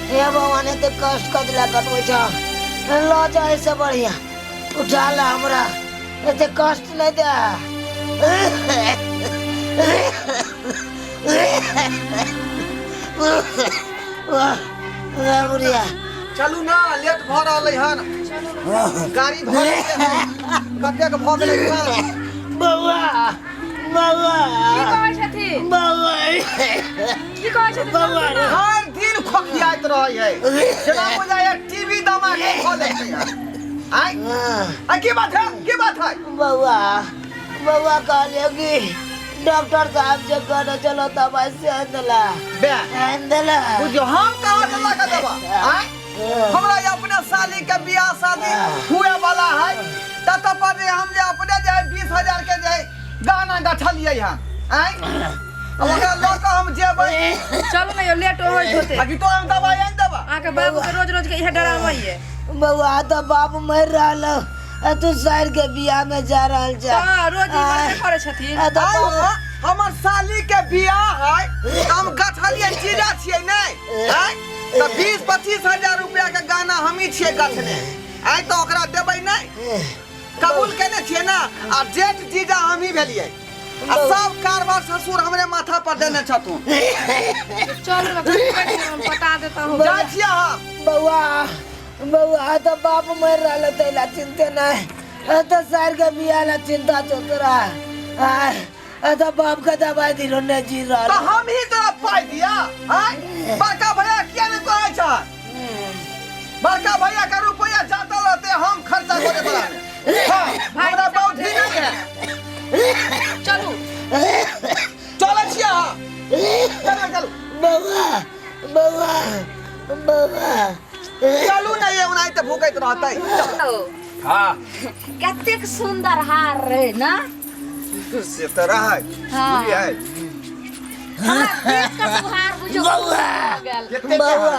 हे भगवान एते कष्ट कतला कटबै छ ल जा ऐसे बढ़िया उठा ला हमरा एते कष्ट नहीं दे बुढ़िया चलू ना लेट भ रहलै हन गाड़ी धरे कतेक भ गेलै बौआ बौआ की कहै छथिन बौआ की कहै छथिन हर दिन खोखियाइत रहै है जेना बुझाय टीवी दमा के खोले छै आई की बात है बौआ बौआ कहलियो कि डॉक्टर साहब जे कहने चलो दवाई से आंदला बे आंदला बुझो हम कहाँ चला के दवा आई हमरा अपने साली के बियाह शादी हुए वाला है तत पर हम जे अपने जे 20,000 के जे गाना गठलिए हैं आई ओकरा ल के हम जेबै चलू ना लेट होइत होते अभी तो हम दवाई आन देबा आके बाबू के रोज रोज के इहे डरावैये बौआ तो बाप मर रहल तू साइड के बियाह में जा रहल छ हां रोज ई मरते करे छथिन हमर साली के बियाह है हम गठलिए चीजा छियै नै आई तो 20-25,000 रुपया के गाना हम ही छियै गठने आई तो ओकरा देबै नै कबूल केने छियै ना आ जेठ जीजा हम ही भेलिए आ सब कारबार ससुर हमरे माथा पर देने छथुन चलू ना हम बता देता हूं जा छियै हम बौआ बौआ तो बाप मर रहल तैला चिंते नहीं तो साइड के बियाह ला चिंता छो तोरा तो बाप का दवाई दिलो ने जी तो रहल हम ही तोरा पाई दिया आई बड़का भैया किया नहीं कहै छ बड़का भैया का रुपया जाता रहते हम खर्चा करे पड़ा हां हमरा बहुत ही नहीं है चलू चल छिया चलू बौआ बौआ बौआ चलू ना ये उनाई त भूकैत रहतै हां कतेक सुंदर हार रहे ना से तरह है हाँ। ये है बौआ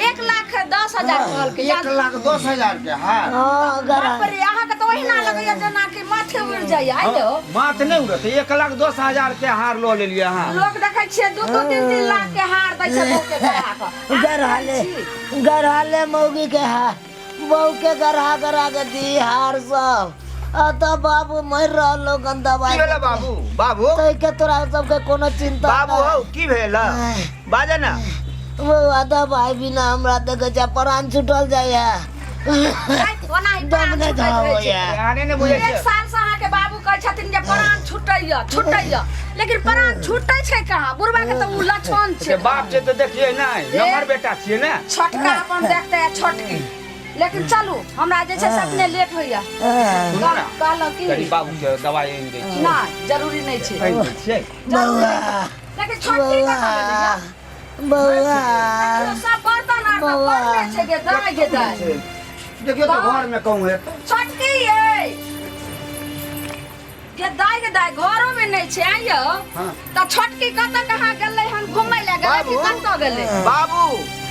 1,10,000 कहल के 1,10,000 के हां हां गरा पर यहाँ के तो ओहिना लगैया जना कि माथे उड़ जाइए आइयो माथ नहीं उड़त 1,10,000 के हार लो लेलिए हां लोग देखै छियै 2-3 लाख के हार दै छै लोग के गरहाले मौगी के हार बहू के गरहा के दी हार सब तो बाबू मर रहलो गंदा की भेला बाबू बाबू तो के तोरा सबके कोनो चिंता बाबू हो की भेला बाजे ना वो आधा भाई बिना हमरा देखे जा प्राण छूटल जाय ओना ही दम ने जाओ यार आने ने बुझै एक छै साल से अहाँ के बाबू कहै छथिन जे प्राण छुटैया लेकिन प्राण छुटै छै कहाँ बुढ़वा के तो उ लक्षण छै बाप छै तो देखिए नहीं नंबर बेटा छिए ना छोटका अपन देखते है छोटकी लेकिन चलू हमरा जे छै से अपने लेट होइया कहलौ कि बाबू के दवाई आनि दै छी नहीं जरूरी नहीं छै बौआ लेकिन छोटकी का बौआ सब बर्तन आ पड़ले छै के दाई देखियो तो घर में कहूं है छोटकी ये के दाई घरो में नहीं छै आइयो त छोटकी कत कहां गेलै हम घुमै ले गेलै कि कत गेलै बाबू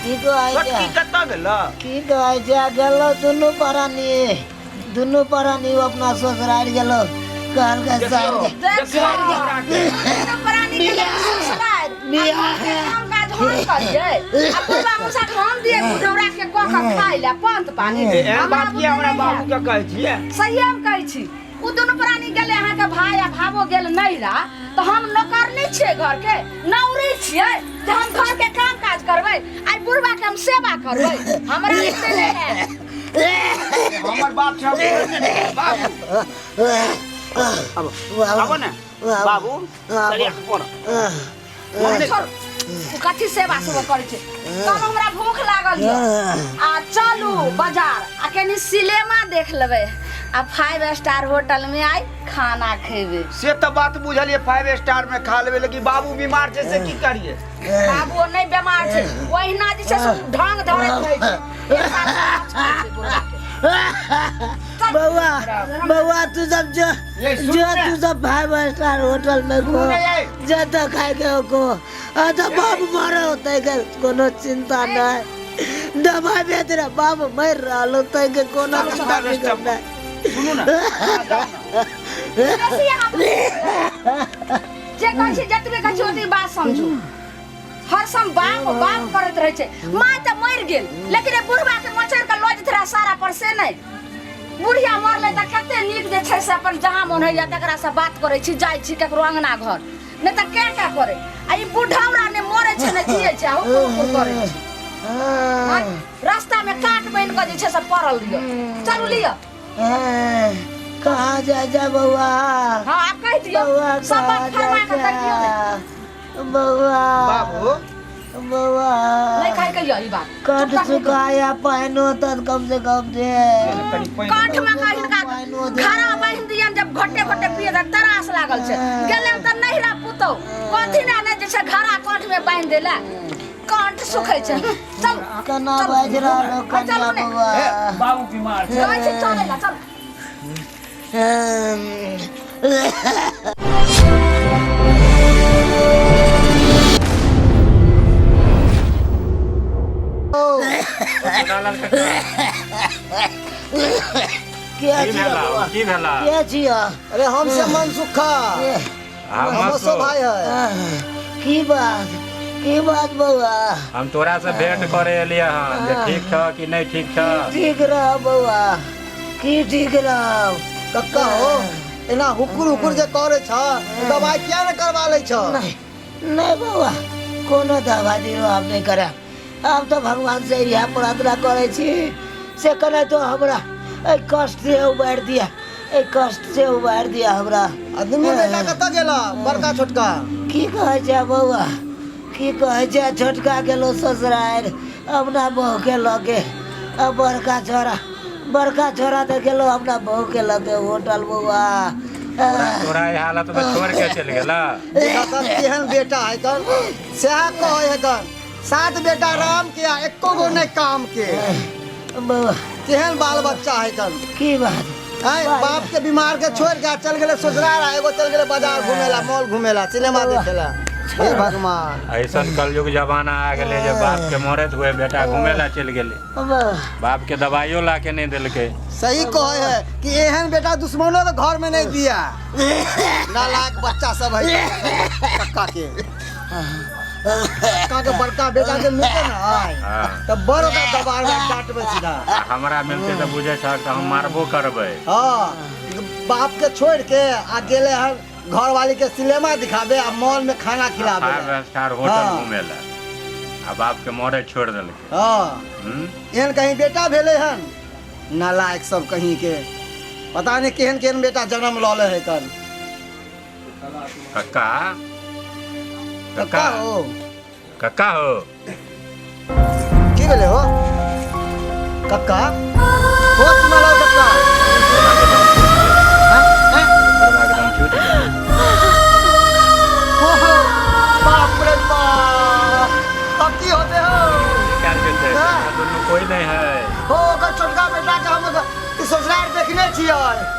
की कहै छोटकी कत गेला की कहै छै गेलो दुनू प्राणी अपना ससुराल गेलो कहल के साइड प्राणी के ससुराल हम काज हम करिए अपना मुसा हम दिए बुढ़ौरा के क खाइ ले पंत पानी बात की हमरा बाबू के कहै छियै सही हम कहै छी उ दोनों प्राणी गेले अहाँ के भाई आ भावो गेल नैरा तो हम नौकर नहीं छियै घर के नौरी छियै जे हम घर के काम काज करबै आई बुढ़वा के हम सेवा करबै हमरा इतने नहीं है हमर बाप छै बाबू अब ना बाबू चलिए कोन कथी सेवा करै छै तब हमरा भूख लागल है आ चलू बाजार आ कनी सिनेमा देख लेबै आ 5 स्टार होटल में आई खाना खेबे से तो बात बुझलिए 5 स्टार में खा लेबे लेकिन बाबू बीमार छै से की करिए बाबू नहीं बीमार छै ओहिना जे छै ढंग धरैत रहै छै बउआ तू सब जो तू सब 5 स्टार होटल में को ज्यादा खाए के को तो बाप मारे होते के कोनो चिंता नहीं दवाई बेच रहा बाप मर रहा होते के कोनो चिंता नहीं करना सुनो ना जे कहै छी जतबे कहै छी ओतबे बात समझू हर सम बाप बाप करत रहे छे माय त मर गेल लेकिन ए बुढ़वा के मचर के लज थरा सारा पर से नहीं बुढ़िया मरले त कते नीक जे छै से अपन जहां मन होइया तकरा से बात करै छी जाइ छी ककरो अंगना घर नहीं त क्या करे आ ई बुढ़ावरा ने मरे छे ने जिए छै हुकुर करे छी रास्ता में काट बन के जे छै से पड़ल दियो चलू लियो कहाँ जा बउआ हां आप कह दियो सब बात फरमा के तकियो बउआ बाबू बउआ नहीं खाई कहियो ई बात कंठ सुखाया पानो तन कम से कम दे कंठ में का हिनका खारा बांध दियन जब घटे घटे पिए त तरास लागल छे गेले त नहिरा पुतौ कथि ना ने जे छे घरा कंठ में बांध देला कंठ सुखै छे चल कना बाज रहलो कन्या बउआ बाबू बीमार छै कहै छी चलेला चल की भेला के छिया अरे हमसे मन सुखा हमसो भाई है की बात बउआ हम तोरा से भेंट करे एलिए हन जे ठीक छ कि नहीं ठीक छ ठीक रह बउआ की ठीक रह कक्का हो एना हुकुर जे करे छ दवाई क्या न करवा ले छ नहीं बउआ कोनो दवाई दियो हम नहीं करे अब तो भगवान से यह प्रार्थना करे छी से करे तो हमरा ए कष्ट से उबार दिया ए कष्ट से उबार दिया हमरा आदमी बेटा कत गेला बड़का छोटका की कहे छै बउआ की कहे छै छोटका गेलो ससुराल अपना बहू के लगे अब बड़का छोरा तो गेलो अपना बहू के लगे होटल बउआ तोरा ई हालत में छोड़ के चल गेला देखा सब केहन बेटा है कन सेहा कहे है कन 7 बेटा राम के एको गो नहीं काम के बउआ केहन बाल बच्चा है कन की बात है बाप के बीमार के छोड़ के चल गेले ससुराल एगो चल गेले बाजार घुमेला मॉल घुमेला सिनेमा देखेला हे भगवान ऐसन कलयुग जमाना आ गेले जे बाप के मरत हुए बेटा घुमेला चल गेले बाप के दवाइयो ला के नहीं देलके सही कहे है कि एहन बेटा दुश्मनों के घर में नहीं दिया नालायक बच्चा सब है कक्का के कक्का के बड़का बेटा के मिलते ना तो बड़ का दबार में डांटबे सीधा हमरा मिलते तो बुझे छ त हम मारबो करबे हां बाप के छोड़ के आ गेले हर घर वाली के सिनेमा दिखाबे आ मॉल में खाना खिलाबे 5 होटल घुमेला आ बाप के मोरे छोड़ देलके हां एहन कहीं बेटा भेले हन नालायक सब कहीं के पता नहीं केहन केहन बेटा जन्म लले है कन कक्का कक्का हो कक्का हो की भेले हो कक्का हो सुनलो कक्का एकदम छूट गया हो बाप रे बाप अब की होते हो क्या कहते हैं दोनों कोई नहीं है हो का छोटका बेटा के हम ससुराल देखने छियै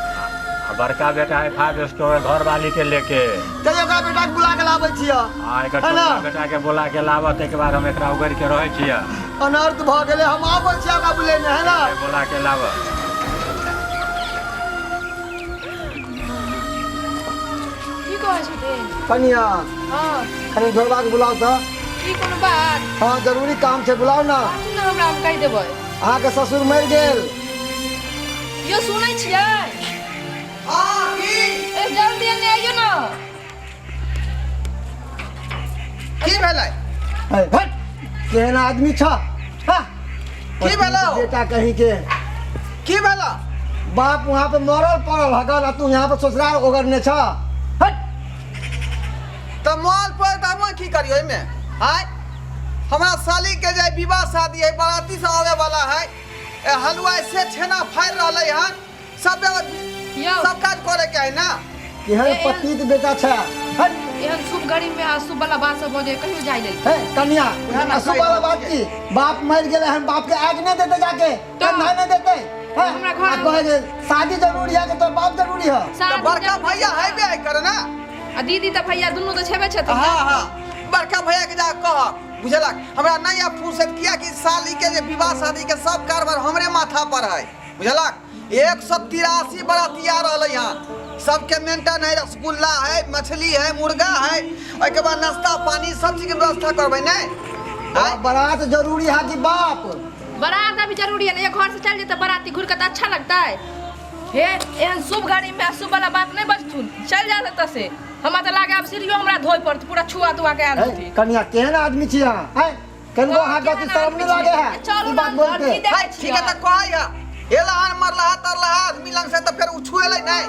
बड़का बेटा है 5 स्टोर घर वाली के लेके कहियो का बेटा के बुला के लाबै छियै हां एकर छोटा बेटा के बुला के लावत एक बार हम एकरा उगर के रहै छियै अनर्थ भ गेले हम आबै छियै का बुले में है ना बुला के लावत की कहै छी ते कनिया हां कनी ढोलबा के बुलाओ त की कोनो बात हां जरूरी काम छै बुलाओ ना तू ना हमरा हम कह देबै अहाँ के ससुर मर गेल यो सुनै छियै हां की ए जल्दी ने आइयो ना की भेलै हट केहन आदमी छ की भेलो बेटा कहीं के की भेलो बाप वहां पे मरल पड़ल हगल आ तू यहां पे ससुराल ओगरने छ हट त मॉल पर त हम की करियो एमे हाय हमरा साली के जे विवाह शादी है बाराती से आवे वाला है ए हलवा से छेना फाड़ रहले हन सब सब काज करे के है ना केहन पतित बेटा छ हट एहन शुभ घड़ी में शुभ वाला बात सब हो जाए कहियो जाय ले है कन्या एहन शुभ वाला बात की बाप मर गेले हन बाप के आग नहीं देते जाके कंधा नहीं देते हमरा घर कहे जे शादी जरूरी है कि तो बाप जरूरी है तो बड़का भैया है बे करे ना आ दीदी त भैया दुनु तो छेबे छथिन हां हां बड़का भैया के जा कह बुझलक हमरा नहीं अब फुर्सत किया कि साली के जे विवाह शादी के सब कारभार हमरे माथा पर है बुझलक 183 बरातिया रहले यहां सबके मेंटेन है, रसगुल्ला है, मछली है, मुर्गा है, ओके बाद नाश्ता पानी सब चीज के व्यवस्था करबै नहीं। बारात जरूरी है कि बाप? बारात अभी जरूरी है ना, ये घर से चल जेते बाराती घूर के तो अच्छा लगता है। हे एहन शुभ गाड़ी में शुभ वाला बात नहीं बचथुन, चल जा सकता से हमरा तो लागे अब सीरियो हमरा धोई पड़त पूरा छुआ तुआ के आन थी। कन्या केहन आदमी छी अहाँ? हैं कनको अहाँ के शर्म नहीं लागे है? चलो ई बात बोलते ठीक है तो कहै है एला आन मरला तरला आदमी लंग से तो फिर उ छुएले नहीं।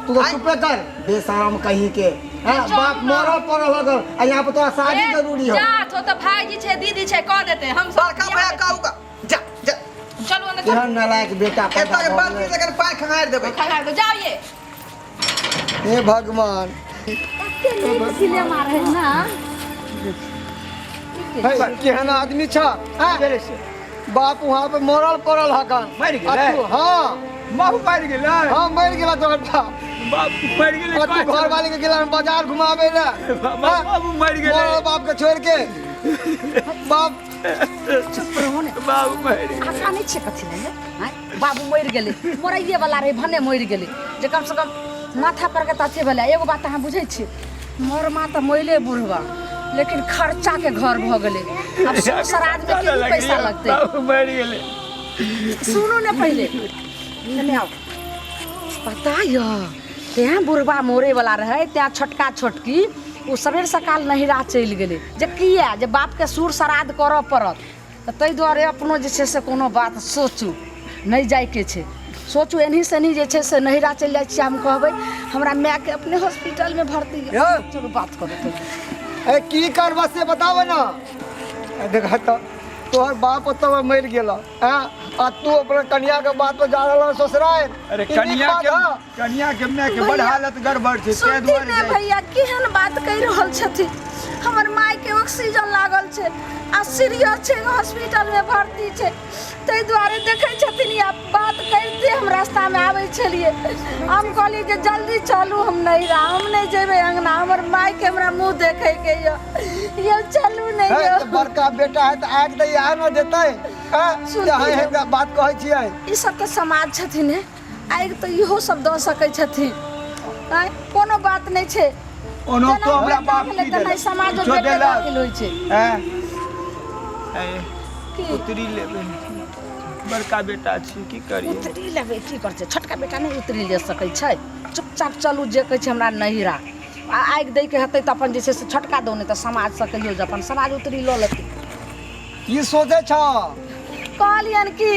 तू तो चुप कर बेशरम कहीं के। हैं बाप मरल पड़ल अगर आ यहाँ पे तो शादी जरूरी हो। जा तो भाईजी छे दीदी छे कह देते हम सब बड़का भैया कहूगा जा जा चलो अंदर केहन नालायक बेटा एता पैदा के भऽ बात गेलै। लेकिन पाय खंगार देबै। खंगार दो जाओ ये हे भगवान सिले मारे है ना है केहन आदमी छ? बाप वहाँ पे मरल पड़ल हकन। मरि गेलै? हाँ बाबू मरि गेलै? हाँ मर गेला तोहर बाप। बाबू मरि गेलै? और तू घर वाले के गेला बाजार घुमावे ला। बाबू मरि गेलै? मरल बाप के छोड़ के बाप चुप रहो ने बाबू मरि गेलै? आशा नहीं छे कथि ले हैं बाबू मर गेले मरइए वाला रे भने मर गेले जे कम से कम माथा पर के तथे भेले। एगो बात अहाँ बुझै छी मोर माँ तो मइले बुढ़वा लेकिन खर्चा के घर भ गेले। अब ससुराल में कितना पैसा लगते? बाबू मरि गेलै? सुनो ने पहले ने आओ पता य त्या बुढ़वा मोरे वाला रहे त्या छोटका छोटकी वो सबेर सकाल नहिरा चल गेले जे किया जे बाप के सूर श्राद्ध करऽ पड़त त तै दुआरे अपनो जे छै से कोनो बात सोचू नहीं जाय के छै सोचू एनही से नहीं जे छै से नहिरा चल जाय छी हम कहबै हमरा माय के अपने हॉस्पिटल में भर्ती चलो बात करो ए की करबा से बताव ना। देखा तो तोहर बाप तो मर गेला हैं आ तू अपना कन्या के बात पे जा रहल ससुराल। अरे कन्या के माय के बड़ हालत गड़बड़ छै ते दुआरे ने भैया केहन बात कहि रहल छथि। हमर माय के ऑक्सीजन लागल छै आ सीरियस छै हॉस्पिटल में भर्ती छै तै दुआरे देखै छथिन या बात करते हम रास्ता में आबै छलिए हम कहली जे जल्दी चलू हम नहीं जेबै अंगना हमर माय के हमरा मुंह देखे के ये चलू नहीं है तो बड़का बेटा है तो आग दे आ न देतै। हां है बात कहै छियै ई सब के समाज छथिन है आग तो इहो सब द सकै छथिन कोनो बात नहीं छै ओनो तो हमरा बाप की नहीं समाज जो देला होय छै हैं उतरी लेबै बड़का बेटा छी की करी उतरी लेबै की करछै छोटका बेटा नहीं उतरी ले सकै छै चुपचाप चलू जे कहै छै हमरा नहिरा आगि दै के हेतै तऽ अपन जे छै से छोटका दो नहीं तऽ समाज से कहियो जे अपन समाज उतरी लऽ लेतै। की सोचे छ? कहलियन कि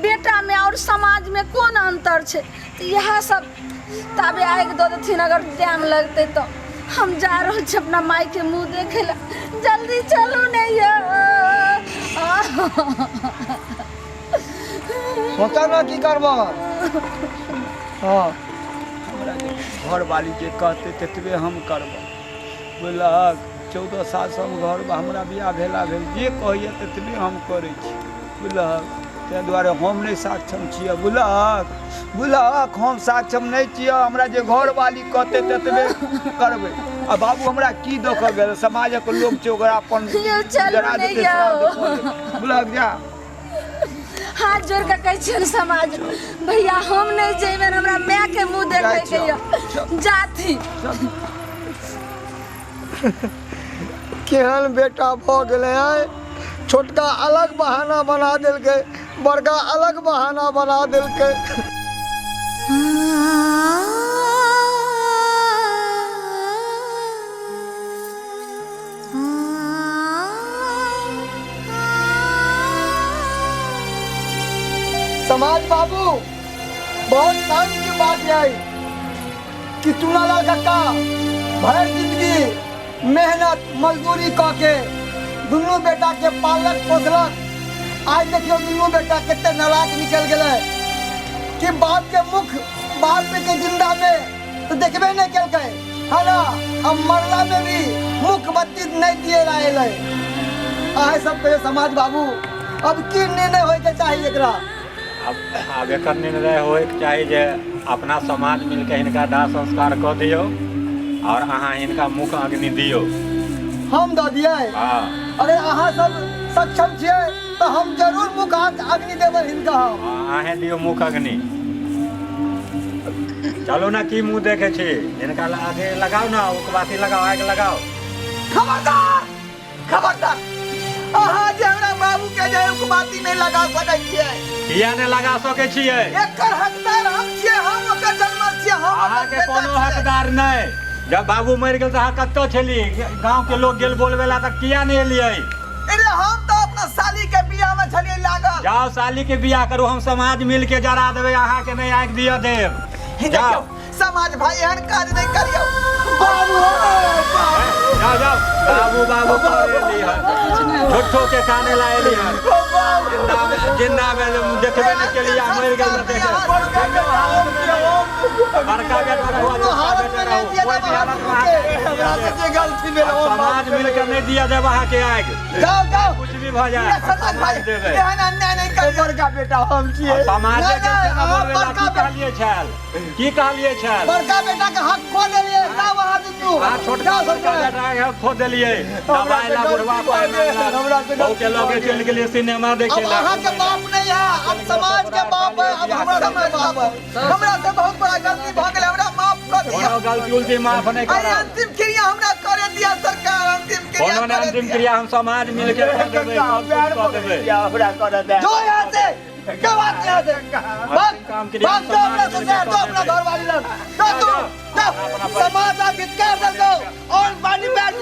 बेटा में और समाज में कोन अंतर छै तऽ इएह सब तबे आगि दऽ देथिन अगर टाइम लगतै तऽ हम जा रहल छी अपना माय के मुंह देखे ला जल्दी चलू ने सोचा ना की करबा। हाँ घर वाली जे कहते ततबे हम करब बुझलक 14 साल से हम घर हमरा बियाह भेला भेल जे कहैए ततबे हम करै छी बुझलक ताहि दुआरे हम नहीं सक्षम छियै बुझलक हम सक्षम नहीं छियै हमरा जे घर वाली कहते ततबे करबै। आ बाबू हमरा की दऽ कऽ गेल समाजक लोक छै ओकरा अपन जरा देतै बुझलक जा हाथ जोड़ के कहै छियन समाज भैया हम नहीं जेबै हमरा माय के मुंह देखे के जाथी केहन बेटा भ गेलै है छोटका अलग बहाना बना देलकै बड़का अलग बहाना बना देलकै। समाज बाबू बहुत काम की बात है कि टुनाला काका भर जिंदगी मेहनत मजदूरी कऽ के दुनू बेटा के पालक पोसलक। आज देखियो दुनू बेटा कितने नालायक निकल गए कि बाप के मुख बाप के जिंदा में तो देखबे नहीं केलकै है ना अब मरला में भी मुख बत्ती नहीं दिए रहे। आए सब कहे समाज बाबू अब की निर्णय होय के चाहिए एकरा? अब एक निर्णय होइके चाही जे अपना समाज मिलके हिनका दाह संस्कार कऽ दियौ और अहाँ हिनका मुख अग्नि दियौ। हम दऽ दियै? हाँ अरे अहाँ सब सक्षम छियै तो हम जरूर मुख अग्नि देबै हिनका। अहें दियौ मुख अग्नि। चलो ना की मुंह देखे छी इनका आगे लगाओ ना उकबासी लगाओ आगे लगाओ। खबरदार खबरदार अहाँ जे हमरा बाबू के जे उकबाती नहीं लगा सकै छियै। किया ने लगा सके छियै? एकर हकदार हम छियै, हम ओकर जन्म छियै, हम अहाँ के कोनो हकदार नहीं। जब बाबू मर गेल त अहाँ कत्तो छली? गांव के लोग गेल बोलबेला त किया नहीं एलियै? अरे हम तो अपना साली के बियाह में छलियै लागल। जाओ साली के बियाह करू, हम समाज मिल के जरा देबै, अहाँ के नहीं आँख दिया देब। जाओ समाज भाई एहन काज नहीं करियो। बाबू जाओ जाओ बाबू बाबू करेली है झूठो के काने लाएली है। जिंदा में देखबे न के लिए मर गेल त देखे बड़का बेटा रहुआ कोई हालत में गलती में समाज मिल के नहीं दिया जब अहाँ के आग जाओ जाओ कुछ भी भ जाए समाज भाई देबै। एहन अन्याय नहीं करियो। बड़का बेटा हम छियै। समाज के नहीं, बोलबेला की बड़का कहलिए छल? की कहलिए छल? बड़का बेटा के हक खो देलिए। जाओ वहां दुनू आ छोटका बड़का बेटा के खो देलिए। दबाई ला बुढ़वा पर बहु के लगे चल गेलिए सिनेमा देखे अब ला। अहाँ के बाप नहीं है, अब समाज के बाप है। अब हमरा समाज बाप बाबू है। हमरा से बहुत बड़ा गलती भ गेल, हमरा माफ कर दिया। कोनो गलती उल्टी माफ नहीं अरे करा। अंतिम क्रिया हमरा करे दिया सरकार, अंतिम क्रिया कोनो करे अंतिम दिया। क्रिया हम समाज मिल के कर देबै, सब कुछ कर देबै। जो यहाँ से क्या बात यहाँ से भाग काम क्रिया भाग दो अपना ससुराल, दो अपना घर वाली लग दो समाज आप धिक्कार कर दो और पानी बैठ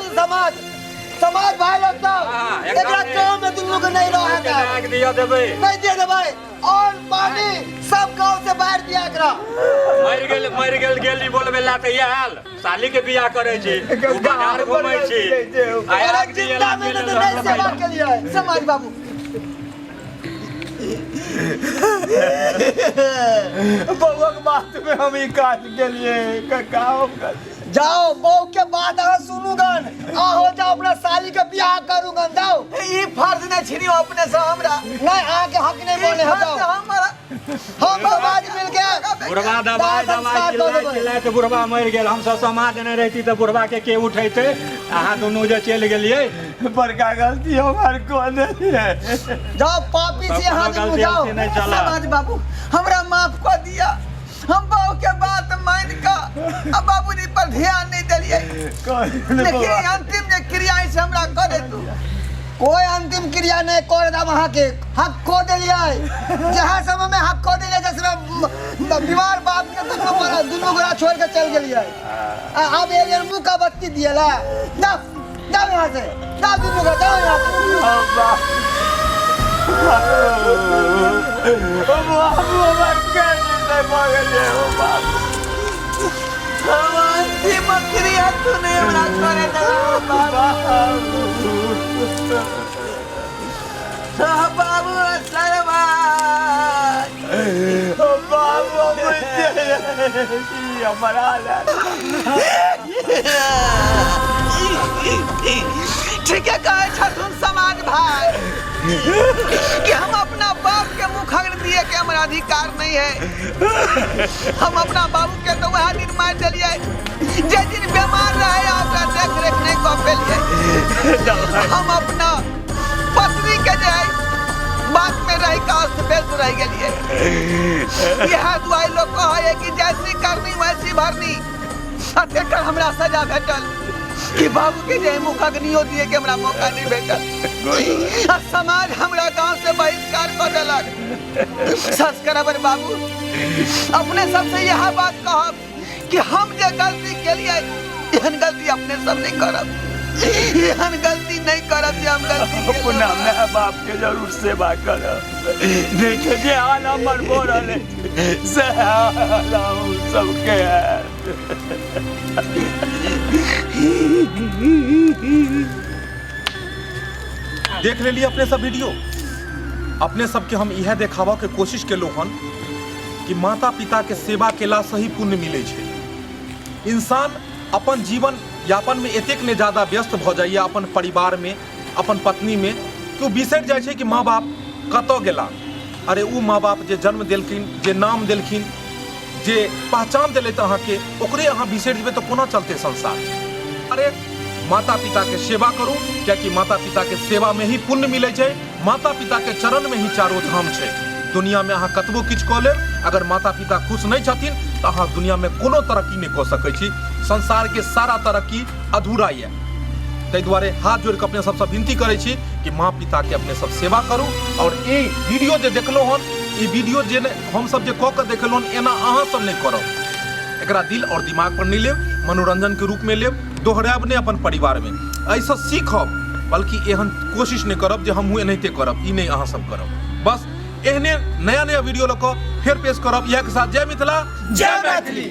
समाज भाई लोग तो हाँ, एकदम एकरा नहीं। गांव में तुम लोग नहीं रहेगा, आग दिया देबै। नहीं दे दे भाई। और पानी सब गांव से बाहर दिया एकरा। मर गेल गेली बोलबेला त ये हाल साली के बियाह करे छी उ बाहर घुमै छी अरे जिंदा में तो नहीं सेवा के लिए समाज बाबू बउआ के बात में हम ही काट के लिए का जाओ बहू के बात अगर सुनूगन आहो जाओ अपना साली के बियाह करूगन जाओ। ई फर्ज नहीं छिनियो अपने से हमरा। नहीं आके हक नहीं बोले हो जाओ। हमारा हम समाज मिल के बुढ़वा दबाई चिल्लाए तो बुढ़वा मर गेल। हम सब समाज नहीं रहती तो बुढ़वा के उठेते? अहाँ दोनों जो चल गेलिए बड़का गलती हमार को नहीं है। जाओ पापी से यहाँ कोनो से जाओ। गलती नहीं चला। समाज बाबू हमरा माफ कर दिया। हम बाबू के बात मान का अब बाबूजी पर ध्यान नहीं दिलिए। लेकिन अंतिम जे क्रिया है से हमरा करे तू। कोई अंतिम क्रिया नहीं कर दम वहाँ के हक खो दिलिए। जहाँ समय में हक खो दिलिए जैसे बीमार बाप के दुनू गोरा छोड़ के चल गेलिए। अब ये मुँह का बत्ती दिए ला जाओ जाओ यहाँ से जाओ दुनू गोरा जाओ यहाँ से। हम अंतिम क्रिया तूने हमरा करे बाबू सरवा ठीक है कहे छथुन समाज भाई कि हम अपना बाप के मुख अग्नि दिए के हमारा अधिकार नहीं है। हम अपना बाबू के तो वह दिन मार दिलिए जे दिन बीमार रहे आपका देख रेख नहीं कर पेलिए। हम अपना पत्नी के जे बात में रही का बेस रह गए। यह दुआई लोग कहे कि जैसी करनी वैसी भरनी। अतेकर हमरा सजा भेटल कि बाबू के जे मुख अग्नियो दिए के हमरा मौका नहीं भेटल। समाज हमरा गांव से बहिष्कार कर देलक। सच करबर बाबू अपने सबसे यह बात कहब कि हम जे गलती के लिए एहन गलती अपने सब नहीं करब। एहन गलती नहीं करब जे हम गलती अपना माँ बाप के जरूर सेवा करब। नहीं तो जे हाल हमर बोरल से हाल हम सबके देख लेलिए अपने सब वीडियो। अपने सबके हम यह देखावा के कोशिश केलहुँ हन कि माता पिता के सेवा केला से ही पुण्य मिले छे। इंसान अपन जीवन यापन में एतेक ने ज्यादा व्यस्त भ जाइए अपन परिवार में अपन पत्नी में कि बिसरि जाइ छै कि माँ बाप कतऽ गेला। अरे उ माँ बाप जे जन्म देलखिन, जे नाम देलखिन, जे पहचान दिलथि अहाँके, ओकरे अहाँ बिसरि जेबै तऽ कोना चलते संसार। अरे माता पिता के सेवा करू, कियाकि माता पिता के सेवा में ही पुण्य मिले छै। माता पिता के चरण में ही चारो धाम छै। दुनिया में अहाँ कतबो किछु कऽ लेब, अगर माता पिता खुश नहीं छथिन तो अहाँ दुनिया में कोनो तरक्की नहीं कऽ सकै छी। संसार के सारा तरक्की अधूरा ये। ताहि दुआरे हाथ जोड़ के अपने सबसे विनती करै छी कि माँ पिता के अपने सब सेवा करू। और ई वीडियो जे देखलो हन, ई वीडियो जे हम सब जे कऽ के देखलो हन, एना अहाँ सब नहीं करब। एकरा दिल और दिमाग पर नहीं लेब, मनोरंजन के रूप में लेब, दोहराब नहीं अपन परिवार में। ऐसा सीखब, बल्कि एहन कोशिश नहीं करब जे हमहूँ एनाहिते करब। ई नहीं अहाँ सब करब। बस एहने नया नया वीडियो लऽ कऽ फेर पेश करब। इएह के साथ जय मिथिला, जय मैथिली।